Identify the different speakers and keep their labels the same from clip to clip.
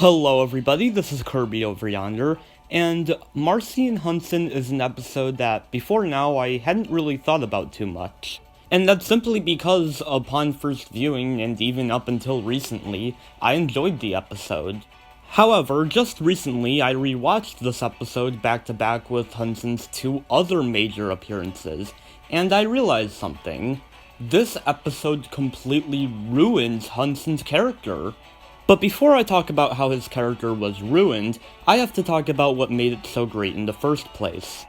Speaker 1: Hello everybody, this is Kirby over yonder, and Marcy and Hunson is an episode that before now I hadn't really thought about too much. And that's simply because upon first viewing, and even up until recently, I enjoyed the episode. However, just recently I rewatched this episode back to back with Hunson's two other major appearances, and I realized something. This episode completely ruins Hunson's character. But before I talk about how his character was ruined, I have to talk about what made it so great in the first place.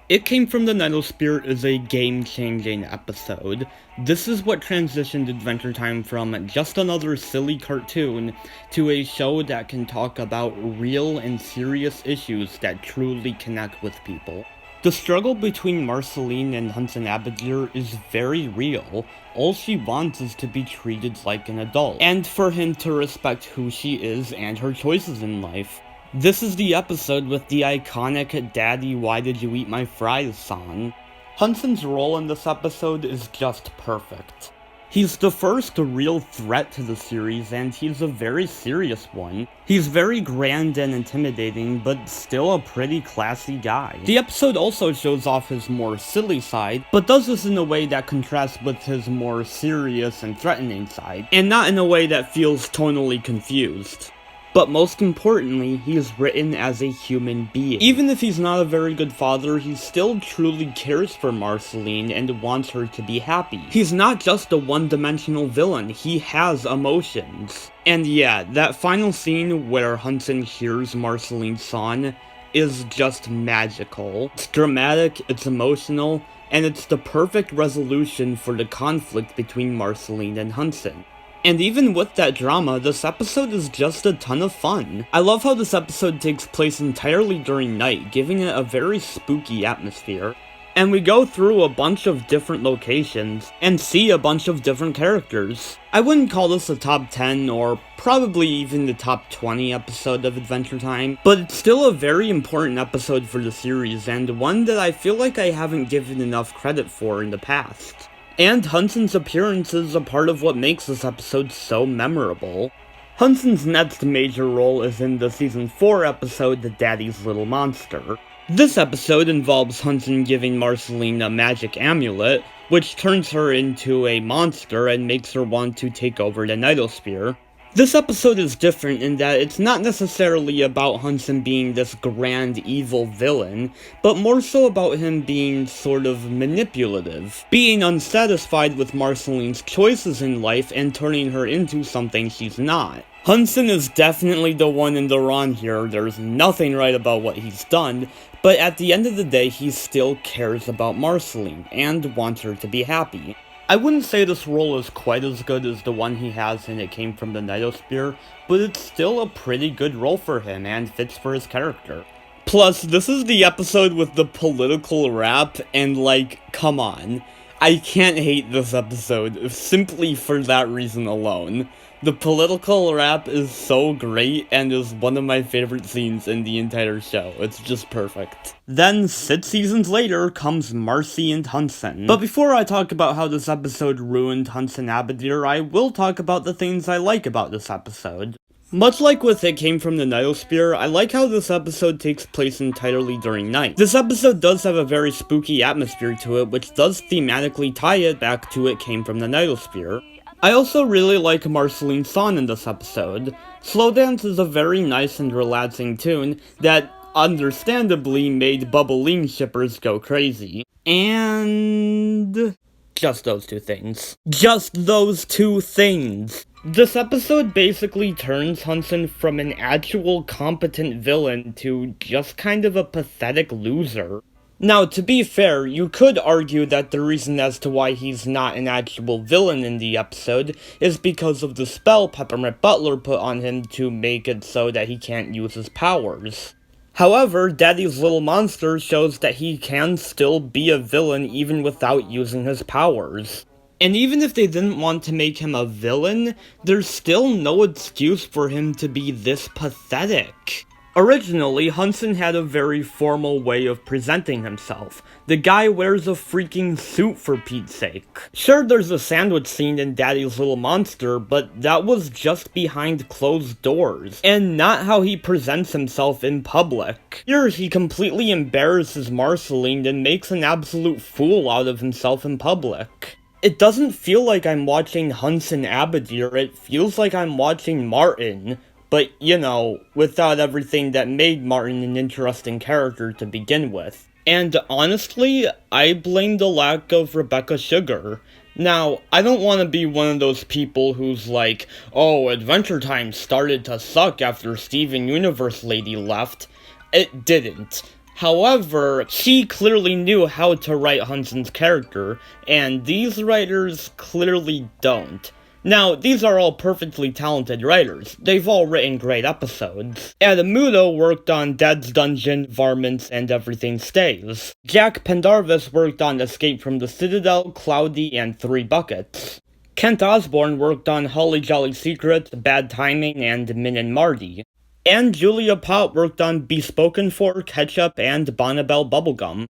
Speaker 1: It Came from the Nightosphere is a game-changing episode. This is what transitioned Adventure Time from just another silly cartoon to a show that can talk about real and serious issues that truly connect with people. The struggle between Marceline and Hunson Abadeer is very real. All she wants is to be treated like an adult, and for him to respect who she is and her choices in life. This is the episode with the iconic "Daddy, why did you eat my fries" song. Hunson's role in this episode is just perfect. He's the first real threat to the series, and he's a very serious one. He's very grand and intimidating, but still a pretty classy guy. The episode also shows off his more silly side, but does this in a way that contrasts with his more serious and threatening side, and not in a way that feels tonally confused. But most importantly, he is written as a human being. Even if he's not a very good father, he still truly cares for Marceline and wants her to be happy. He's not just a one-dimensional villain, he has emotions. And yeah, that final scene where Hunson hears Marceline's song is just magical. It's dramatic, it's emotional, and it's the perfect resolution for the conflict between Marceline and Hunson. And even with that drama, this episode is just a ton of fun. I love how this episode takes place entirely during night, giving it a very spooky atmosphere. And we go through a bunch of different locations, and see a bunch of different characters. I wouldn't call this a top 10, or probably even the top 20 episode of Adventure Time, but it's still a very important episode for the series, and one that I feel like I haven't given enough credit for in the past. And Hunson's appearance is a part of what makes this episode so memorable. Hunson's next major role is in the Season 4 episode, Daddy's Little Monster. This episode involves Hunson giving Marceline a magic amulet, which turns her into a monster and makes her want to take over the Nightosphere. This episode is different in that it's not necessarily about Hunson being this grand evil villain, but more so about him being sort of manipulative, being unsatisfied with Marceline's choices in life and turning her into something she's not. Hunson is definitely the one in the wrong here, there's nothing right about what he's done, but at the end of the day he still cares about Marceline and wants her to be happy. I wouldn't say this role is quite as good as the one he has in It Came from the Nightosphere, but it's still a pretty good role for him and fits for his character. Plus, this is the episode with the political rap, and like, come on. I can't hate this episode, simply for that reason alone. The political rap is so great and is one of my favorite scenes in the entire show. It's just perfect. Then, 6 seasons later, comes Marcy and Hunson. But before I talk about how this episode ruined Hunson Abadeer, I will talk about the things I like about this episode. Much like with It Came from the Nightosphere, I like how this episode takes place entirely during night. This episode does have a very spooky atmosphere to it, which does thematically tie it back to It Came from the Nightosphere. I also really like Marceline's song in this episode. Slow Dance is a very nice and relaxing tune that understandably made Bubbling shippers go crazy. And just those two things. Just those two things! This episode basically turns Hunson from an actual competent villain to just kind of a pathetic loser. Now, to be fair, you could argue that the reason as to why he's not an actual villain in the episode is because of the spell Peppermint Butler put on him to make it so that he can't use his powers. However, Daddy's Little Monster shows that he can still be a villain even without using his powers. And even if they didn't want to make him a villain, there's still no excuse for him to be this pathetic. Originally, Hunson had a very formal way of presenting himself. The guy wears a freaking suit for Pete's sake. Sure, there's a sandwich scene in Daddy's Little Monster, but that was just behind closed doors, and not how he presents himself in public. Here, he completely embarrasses Marceline and makes an absolute fool out of himself in public. It doesn't feel like I'm watching Hunson Abadeer, it feels like I'm watching Martin. But, you know, without everything that made Martin an interesting character to begin with. And honestly, I blame the lack of Rebecca Sugar. Now, I don't want to be one of those people who's like, oh, Adventure Time started to suck after Steven Universe Lady left. It didn't. However, she clearly knew how to write Hunson's character, and these writers clearly don't. Now, these are all perfectly talented writers. They've all written great episodes. Adamuto worked on Dead's Dungeon, Varmints, and Everything Stays. Jack Pendarvis worked on Escape from the Citadel, Cloudy, and Three Buckets. Kent Osborne worked on Holly Jolly Secret, Bad Timing, and Min and Marty. And Julia Pott worked on Bespoken for, Ketchup, and Bonnabelle Bubblegum.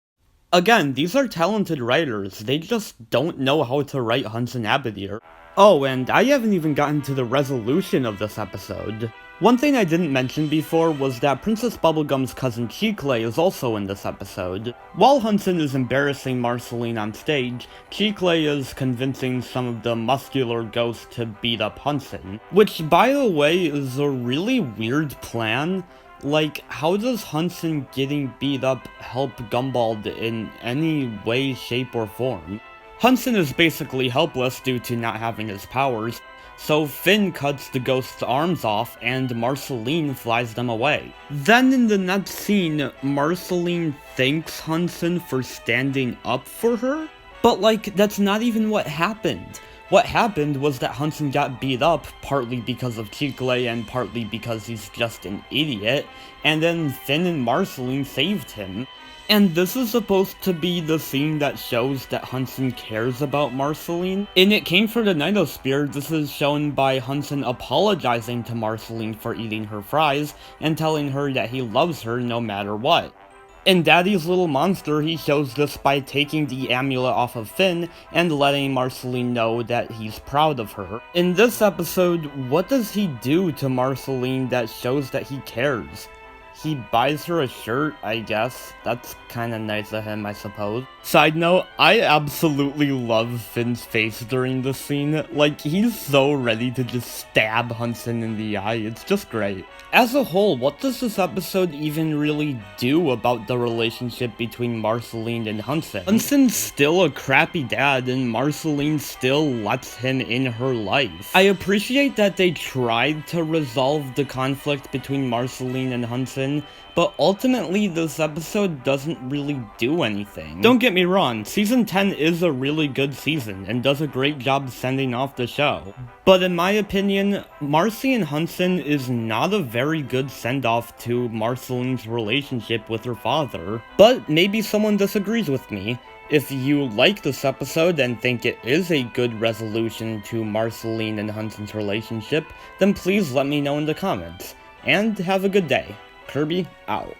Speaker 1: Again, these are talented writers, they just don't know how to write Hunson Abadeer. Oh, and I haven't even gotten to the resolution of this episode. One thing I didn't mention before was that Princess Bubblegum's cousin Chicle is also in this episode. While Hunson is embarrassing Marceline on stage, Chicle is convincing some of the muscular ghosts to beat up Hunson. Which, by the way, is a really weird plan. Like, how does Hunson getting beat up help Gumball in any way, shape, or form? Hunson is basically helpless due to not having his powers, so Finn cuts the ghost's arms off and Marceline flies them away. Then in the next scene, Marceline thanks Hunson for standing up for her? But like, that's not even what happened. What happened was that Hunson got beat up, partly because of Chicle and partly because he's just an idiot, and then Finn and Marceline saved him. And this is supposed to be the scene that shows that Hunson cares about Marceline. In It Came for the Nightosphere, this is shown by Hunson apologizing to Marceline for eating her fries, and telling her that he loves her no matter what. In Daddy's Little Monster, he shows this by taking the amulet off of Finn and letting Marceline know that he's proud of her. In this episode, what does he do to Marceline that shows that he cares? He buys her a shirt, I guess. That's kinda nice of him, I suppose. Side note, I absolutely love Finn's face during this scene. Like, he's so ready to just stab Hunson in the eye. It's just great. As a whole, what does this episode even really do about the relationship between Marceline and Hunson? Hunson's still a crappy dad, and Marceline still lets him in her life. I appreciate that they tried to resolve the conflict between Marceline and Hunson, but ultimately this episode doesn't really do anything. Don't get me wrong, Season 10 is a really good season, and does a great job sending off the show. But in my opinion, Marcy and Hunson is not a very good send-off to Marceline's relationship with her father. But maybe someone disagrees with me. If you like this episode and think it is a good resolution to Marceline and Hunson's relationship, then please let me know in the comments. And have a good day. Kirby, out.